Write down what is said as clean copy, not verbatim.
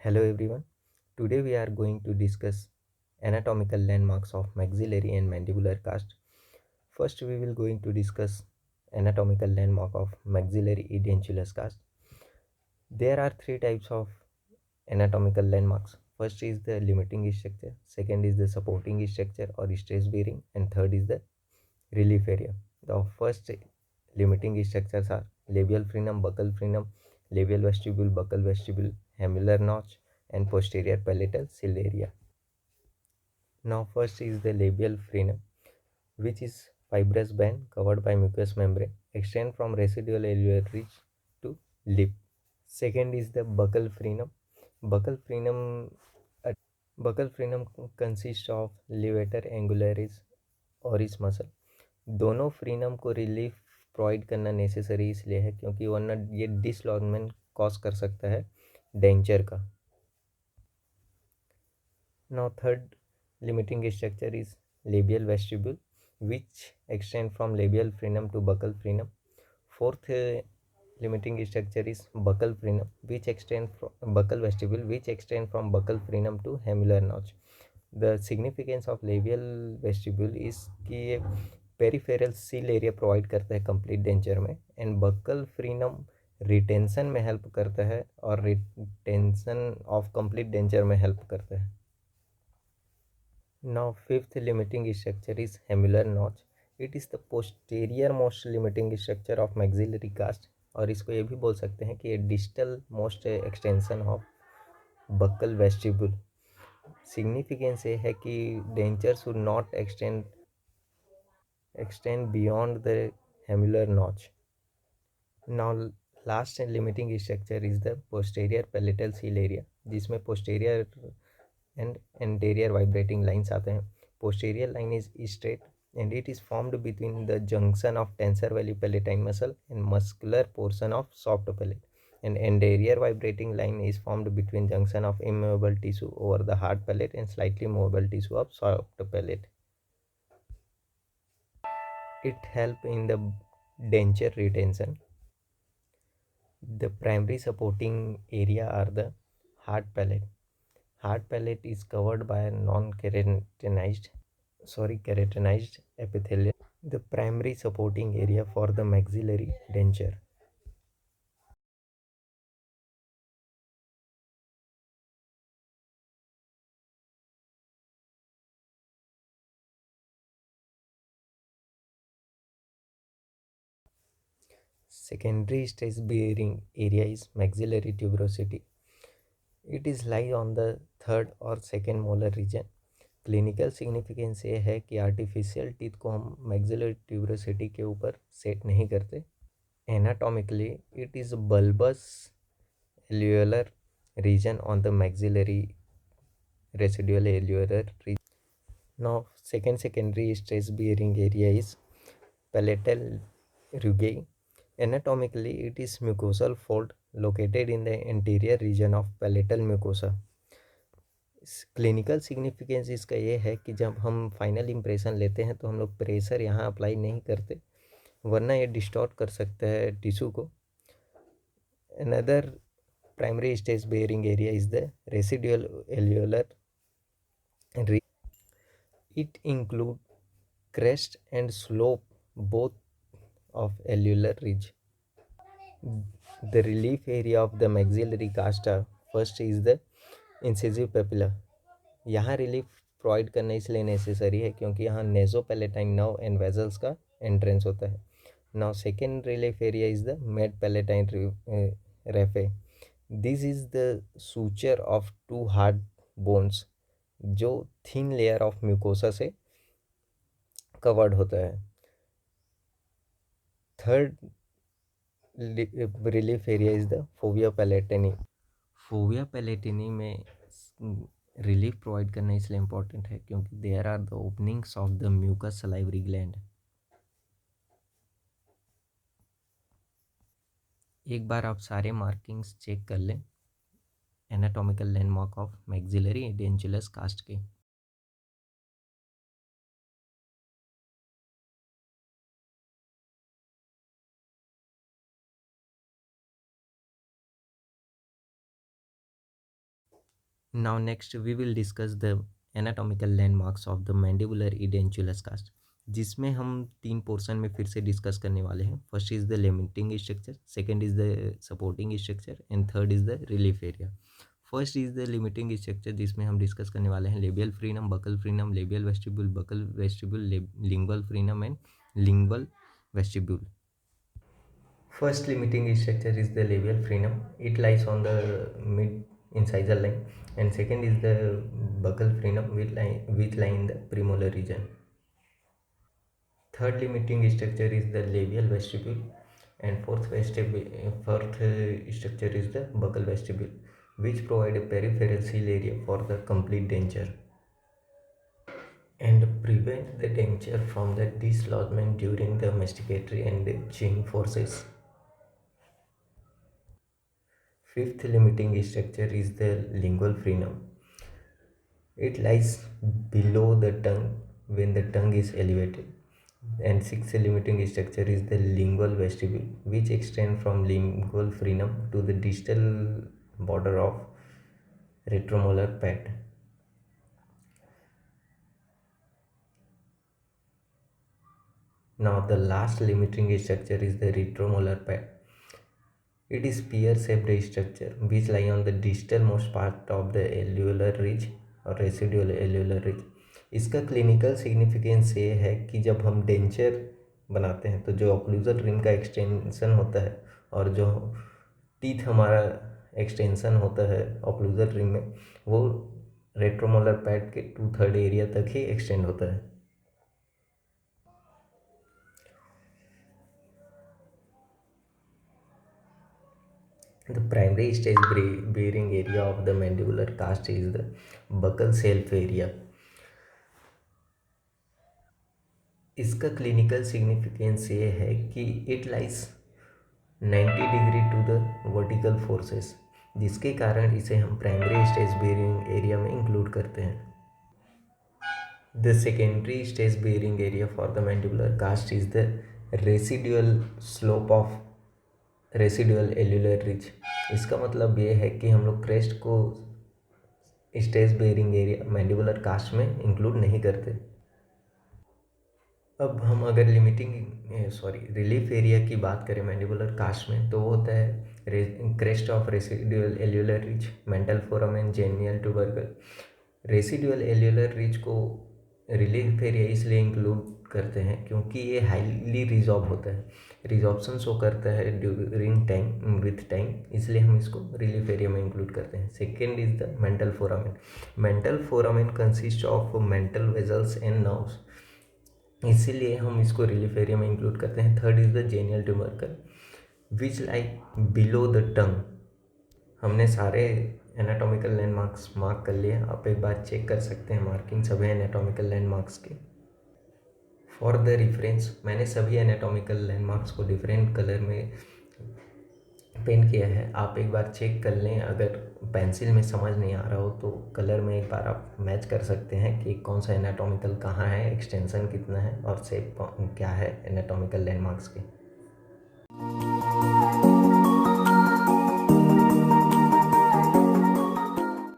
Hello everyone. Today we are going to discuss anatomical landmarks of maxillary and mandibular cast. First we will going to discuss anatomical landmark of maxillary edentulous cast. There are three types of anatomical landmarks. First is the limiting structure, second is the supporting structure or stress bearing, and third is the relief area. The first limiting structures are labial frenum, buccal frenum, labial vestibule, buccal vestibule, hamular notch, and posterior palatal sill area. Now first is the labial frenum, which is fibrous band covered by mucous membrane, extend from residual alveolar ridge to lip. Second is the buccal frenum. Buccal frenum buccal frenum consists of levator angularis oris muscle. दोनों frenum को relief provide करना necessary इसलिए है क्योंकि वरना ये डिसलॉजमेंट cause कर सकता है डेंचर का. Now third limiting structure is labial vestibule, which extend from labial frenum to buccal frenum. Fourth limiting structure is buccal frenum, which extend from buccal vestibule, which extend from buccal frenum to hamular notch. The significance of labial vestibule is कि ये peripheral seal area provide करता है complete denture में, and buckle frenum retention में help करता है और retention of complete denture में हेल्प करता है. Now fifth limiting structure is hamular notch. It is the posterior most limiting structure of maxillary cast, और इसको ये भी बोल सकते हैं कि ये distal most extension of buckle vestibule. Significance ये है कि denture should not extend beyond the hamular notch. Now last limiting structure is the posterior palatal sill area, जिसमें posterior and anterior vibrating lines आते हैं. Posterior line is straight and it is formed between the junction of tensor valley palatine muscle and muscular portion of soft palate, and anterior vibrating line is formed between junction of immovable tissue over the hard palate and slightly movable tissue of soft palate. It help in the denture retention. The primary supporting area are the hard palate. Hard palate is covered by a non-keratinized epithelium. The primary supporting area for the maxillary denture. Secondary stress bearing area is maxillary tuberosity. It is lie on the third or second molar region. Clinical significance ये है कि artificial teeth को हम maxillary tuberosity के ऊपर set नहीं करते. Anatomically it is bulbous alveolar region on the maxillary residual alveolar region. Now second secondary stress bearing area is palatal rugae. Anatomically it is mucosal fold located in the anterior region of palatal mucosa. Clinical significance इसका ये है कि जब हम final impression लेते हैं तो हम लोग प्रेशर यहाँ अप्लाई नहीं करते, वरना ये डिस्टॉर्ट कर सकता है टिश्यू को. Another primary stress bearing area is the residual alveolar. It include crest and slope both of alveolar ridge. The relief area of the maxillary casta first is the incisive papilla. यहाँ relief provide करना इसलिए necessary है क्योंकि यहाँ nasopalatine nerve and vessels का entrance होता है. Now second relief area is the mid palatine raphe. This is the suture of two hard bones जो थिन लेयर ऑफ म्यूकोसा से कवर्ड होता है. Third relief area is the fovea palatini. Fovea palatini में relief provide करना इसलिए important है क्योंकि there are the openings of the mucus salivary gland. एक बार आप सारे मार्किंग्स चेक कर लें anatomical landmark of maxillary edentulous cast के. Now next we will discuss the anatomical landmarks of the mandibular edentulous cast, जिसमें हम 3 पोर्शन में फिर से डिस्कस करने वाले हैं. First is the limiting structure, second is the supporting structure and third is the relief area. First is the limiting structure, जिसमें हम डिस्कस करने वाले हैं labial frenum, buccal frenum, labial vestibule, buccal vestibule, lingual frenum and lingual vestibule. First limiting structure is the labial frenum. It lies on the mid incisor line, and second is the buccal frenum, which lie in the premolar region. Third limiting structure is the labial vestibule, and fourth structure is the buccal vestibule, which provide a peripheral seal area for the complete denture and prevent the denture from the dislodgement during the masticatory and chewing forces. Fifth limiting structure is the lingual frenum. It lies below the tongue when the tongue is elevated. And sixth limiting structure is the lingual vestibule, which extends from lingual frenum to the distal border of retromolar pad. Now the last limiting structure is the retromolar pad. It is pear-shaped structure which lie on the distal most part of the alveolar ridge और residual alveolar ridge. इसका clinical significance ये है कि जब हम denture बनाते हैं तो जो ऑक्लूजल रिम का एक्सटेंशन होता है और जो टीथ हमारा एक्सटेंशन होता है ऑक्लूजल रिम में, वो रेट्रोमोलर पैड के 2/3 एरिया तक ही एक्सटेंड होता है. The primary stage bearing area of the mandibular cast is the buccal self area. इसका क्लिनिकल सिग्निफिकेंस ये है कि it lies 90 degree to the vertical forces, जिसके कारण इसे हम प्राइमरी स्टेज बेयरिंग एरिया में इंक्लूड करते हैं. The secondary stage bearing area for the mandibular cast is the residual slope of residual alveolar ridge. इसका मतलब ये है कि हम लोग क्रेस्ट को stage bearing area mandibular cast में इंक्लूड नहीं करते. अब हम अगर रिलीफ एरिया की बात करें मैंडिबुलर कास्ट में, तो वो होता है crest of residual alveolar ridge, mental foramen, genial tubercle. Residual alveolar ridge को रिलीफ एरिया इसलिए इंक्लूड करते हैं क्योंकि ये हाईली रिजॉर्ब होता है, रिजॉर्प्शन शो करता है ड्यूरिंग टाइम विथ टाइम, इसलिए हम इसको रिलीफ एरिया में इंक्लूड करते हैं. Second is the mental foramen. Mental foramen consist of mental vessels and nerves, इसीलिए हम इसको रिलीफ एरिया में इंक्लूड करते हैं. Third is the genial tubercle which lie below the tongue. हमने सारे एनाटॉमिकल लैंडमार्क्स मार्क कर लिए. आप एक बार चेक कर सकते हैं मार्किंग सभी एनाटॉमिकल लैंडमार्क्स के. फॉर द रेफरेंस मैंने सभी एनाटॉमिकल लैंडमार्क्स को डिफरेंट कलर में पेंट किया है. आप एक बार चेक कर लें, अगर पेंसिल में समझ नहीं आ रहा हो तो कलर में एक बार आप मैच कर सकते हैं कि कौन सा एनाटॉमिकल कहाँ है, एक्सटेंशन कितना है और शेप क्या है एनाटॉमिकल लैंडमार्क्स के.